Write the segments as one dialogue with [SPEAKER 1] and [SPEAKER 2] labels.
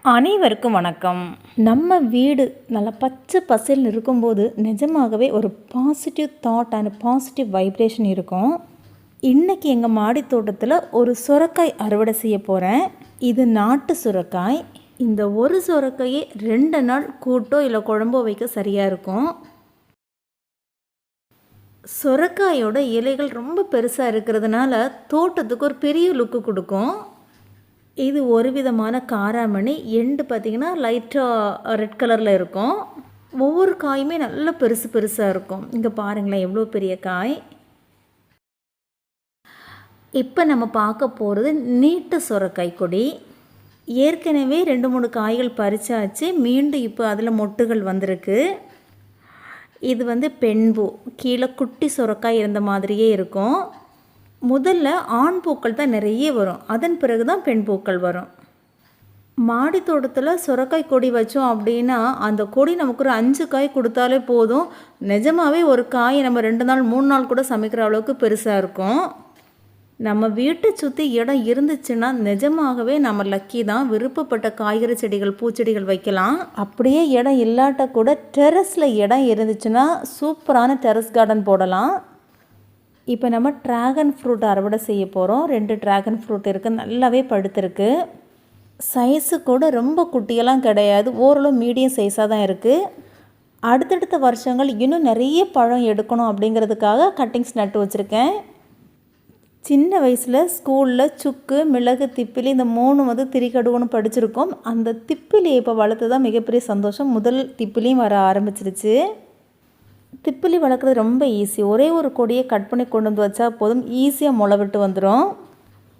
[SPEAKER 1] அனைவருக்கும் வணக்கம். நம்ம வீடு நல்லா பச்சை பசேல்னு இருக்கும்போது நிஜமாகவே ஒரு positive thought and positive vibration இருக்கும். இன்றைக்கி எங்கள் மாடி தோட்டத்தில் ஒரு சுரைக்காய் அறுவடை செய்ய போகிறேன். இது நாட்டு சுரைக்காய். இந்த ஒரு சுரைக்காயை 2 நாள் கூட்டோ இல்லை குழம்போ வைக்க சரியாக இருக்கும். சுரைக்காயோட இலைகள் ரொம்ப பெருசாக இருக்கிறதுனால தோட்டத்துக்கு ஒரு பெரிய லுக்கு கொடுக்கும். இது ஒரு விதமான காராமணி. எண்டு பார்த்திங்கன்னா லைட்டாக ரெட் கலரில் இருக்கும். ஒவ்வொரு காயுமே நல்ல பெருசு பெருசாக இருக்கும். இங்கே பாருங்களேன் எவ்வளோ பெரிய காய். இப்போ நம்ம பார்க்க போகிறது நீட்டு சுரைக்காய் கொடி. ஏற்கனவே 2-3 காய்கள் பறிச்சாச்சு. மீண்டும் இப்போ அதில் மொட்டுகள் வந்திருக்கு. இது பெண்பூ. கீழே குட்டி சுரைக்காய் இருந்த மாதிரியே இருக்கும். முதல்ல ஆண் பூக்கள் தான் நிறைய வரும், அதன் பிறகு தான் பெண் பூக்கள் வரும். மாடி தோட்டத்தில் சுரைக்காய் கொடி வச்சோம் அப்படின்னா அந்த கொடி நமக்கு ஒரு 5 காய் கொடுத்தாலே போதும். நிஜமாகவே ஒரு காய் நம்ம 2 நாள் 3 நாள் கூட சமைக்கிற அளவுக்கு பெருசாக இருக்கும். நம்ம வீட்டை சுற்றி இடம் இருந்துச்சுன்னா நிஜமாகவே நம்ம லக்கி தான். விருப்பப்பட்ட காய்கறி செடிகள் பூச்செடிகள் வைக்கலாம். அப்படியே இடம் இல்லாட்ட கூட டெரஸில் இடம் இருந்துச்சுன்னா சூப்பரான டெரஸ் கார்டன் போடலாம். இப்போ நம்ம ட்ராகன் ஃப்ரூட் அறுவடை செய்ய போகிறோம். 2 ட்ராகன் ஃப்ரூட் இருக்குது, நல்லாவே படுத்துருக்கு. சைஸு கூட ரொம்ப குட்டியெல்லாம் கிடையாது, ஓரளவு மீடியம் சைஸாக தான் இருக்குது. அடுத்தடுத்த வருஷங்கள் இன்னும் நிறைய பழம் எடுக்கணும் அப்படிங்கிறதுக்காக கட்டிங்ஸ் நட்டு வச்சுருக்கேன். சின்ன வயசில் ஸ்கூலில் சுக்கு மிளகு திப்பிலி இந்த 3 திரிகடுவோன்னு படிச்சிருக்கோம். அந்த திப்பிலியை இப்போ வளர்த்து தான் மிகப்பெரிய சந்தோஷம். முதல் திப்பிலியும் வர ஆரம்பிச்சிருச்சு. திப்பிலி வளர்க்குறது ரொம்ப ஈஸி. ஒரே ஒரு கொடியை கட் பண்ணி கொண்டு வந்து வச்சா போதும், ஈஸியாக முளை விட்டு வந்துடும்.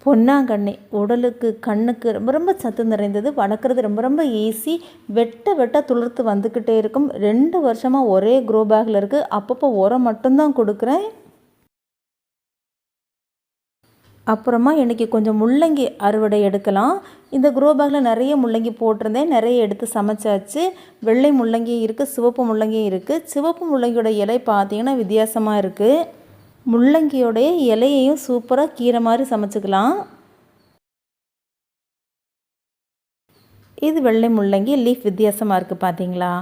[SPEAKER 1] பொன்னாங்கண்ணி உடலுக்கு கண்ணுக்கு ரொம்ப ரொம்ப சத்து நிறைந்தது. வளர்க்குறது ரொம்ப ரொம்ப ஈஸி. வெட்ட துளிர்த்து வந்துக்கிட்டே இருக்கும். 2 வருஷமாக ஒரே க்ரோ பேக்கில் இருக்குது. அப்பப்போ உரம் மட்டும்தான் கொடுக்குறேன். அப்புறமா இன்றைக்கி கொஞ்சம் முள்ளங்கி அறுவடை எடுக்கலாம். இந்த க்ரோ பேக்கில் நிறைய முள்ளங்கி போட்டிருந்தேன், நிறைய எடுத்து சமைச்சாச்சு. வெள்ளை முள்ளங்கியும் இருக்குது, சிவப்பு முள்ளங்கியும் இருக்குது. சிவப்பு முள்ளங்கியோட இலை பார்த்திங்கன்னா வித்தியாசமாக இருக்குது. முள்ளங்கியோடைய இலையையும் சூப்பராக கீரை மாதிரி சமைச்சிக்கலாம். இது வெள்ளை முள்ளங்கி, லீஃப் வித்தியாசமாக இருக்குது பார்த்தீங்களா.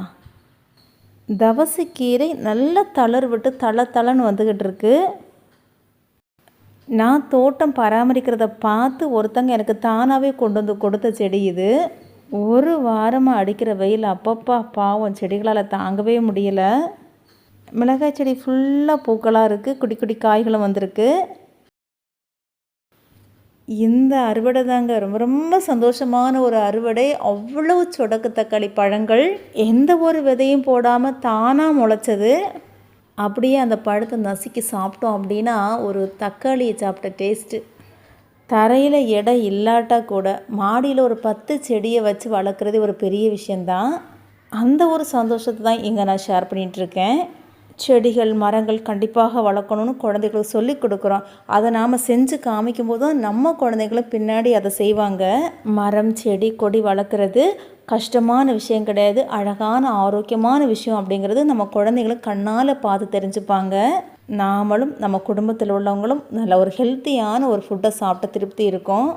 [SPEAKER 1] தவசைக்கீரை நல்லா தளர் விட்டு தளன்னு வந்துக்கிட்டு இருக்குது. நான் தோட்டம் பராமரிக்கிறத பார்த்து ஒருத்தங்க எனக்கு தானாகவே கொண்டு வந்து கொடுத்த செடி இது. ஒரு வாரமாக அடிக்கிற வெயில் அப்பப்பா பாவம் செடிகளால் தாங்கவே முடியலை. மிளகாய் செடி ஃபுல்லாக பூக்களாக இருக்குது, குட்டி குட்டி காய்களும் வந்திருக்கு. இந்த அறுவடை தாங்க ரொம்ப ரொம்ப சந்தோஷமான ஒரு அறுவடை. அவ்வளவு சொடக்கு தக்காளி பழங்கள் எந்த ஒரு விதையும் போடாமல் தானாக முளைச்சது. அப்படியே அந்த பழத்தை நசுக்கி சாப்பிட்டோம் அப்படின்னா ஒரு தக்காளியை சாப்பிட்ட டேஸ்ட்டு. தரையில் இடம் இல்லாட்டா கூட மாடியில் ஒரு 10 செடியை வச்சு வளர்க்குறது ஒரு பெரிய விஷயந்தான். அந்த ஒரு சந்தோஷத்தை தான் இங்கே நான் ஷேர் பண்ணிகிட்ருக்கேன். செடிகள் மரங்கள் கண்டிப்பாக வளர்க்கணும்னு குழந்தைகளுக்கு சொல்லி கொடுக்குறோம். அதை நாம் செஞ்சு காமிக்கும் போது தான் நம்ம குழந்தைகளும் பின்னாடி அதை செய்வாங்க. மரம் செடி கொடி வளர்க்குறது கஷ்டமான விஷயம் கிடையாது, அழகான ஆரோக்கியமான விஷயம் அப்படிங்கிறது நம்ம குழந்தைகளும் கண்ணால் பார்த்து தெரிஞ்சுப்பாங்க. நாமளும் நம்ம குடும்பத்தில் உள்ளவங்களும் நல்ல ஒரு ஹெல்த்தியான ஒரு ஃபுட்டை சாப்பிட்ட திருப்தி இருக்கும்.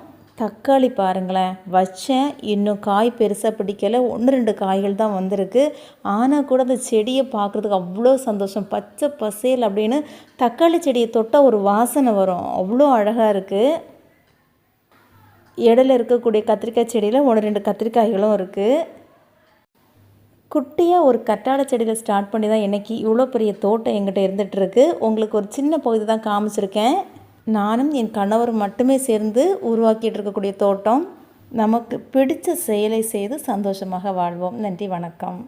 [SPEAKER 1] தக்காளி பாருங்களேன், வச்சேன், இன்னும் காய் பெருசாக பிடிக்கலை, 1-2 காய்கள் தான் வந்திருக்கு. ஆனால் கூட அந்த செடியை பார்க்குறதுக்கு அவ்வளோ சந்தோஷம். பச்சை பசேல் அப்படின்னு தக்காளி செடியை தொட்டால் ஒரு வாசனை வரும், அவ்வளோ அழகாக இருக்குது. இடையில இருக்கக்கூடிய கத்திரிக்காய் செடியில் 1-2 கத்திரிக்காய்களும் இருக்குது. குட்டியாக ஒரு கற்றாழை செடியில் ஸ்டார்ட் பண்ணி தான் இன்றைக்கி இவ்வளோ பெரிய தோட்டம் எங்கிட்ட இருந்துகிட்ருக்கு. உங்களுக்கு ஒரு சின்ன பகுதி தான் காமிச்சிருக்கேன். நானும் என் கணவர் மட்டுமே சேர்ந்து உருவாக்கிட்டு இருக்கக்கூடிய தோட்டம். நமக்கு பிடித்த செயலை செய்து சந்தோஷமாக வாழ்வோம். நன்றி, வணக்கம்.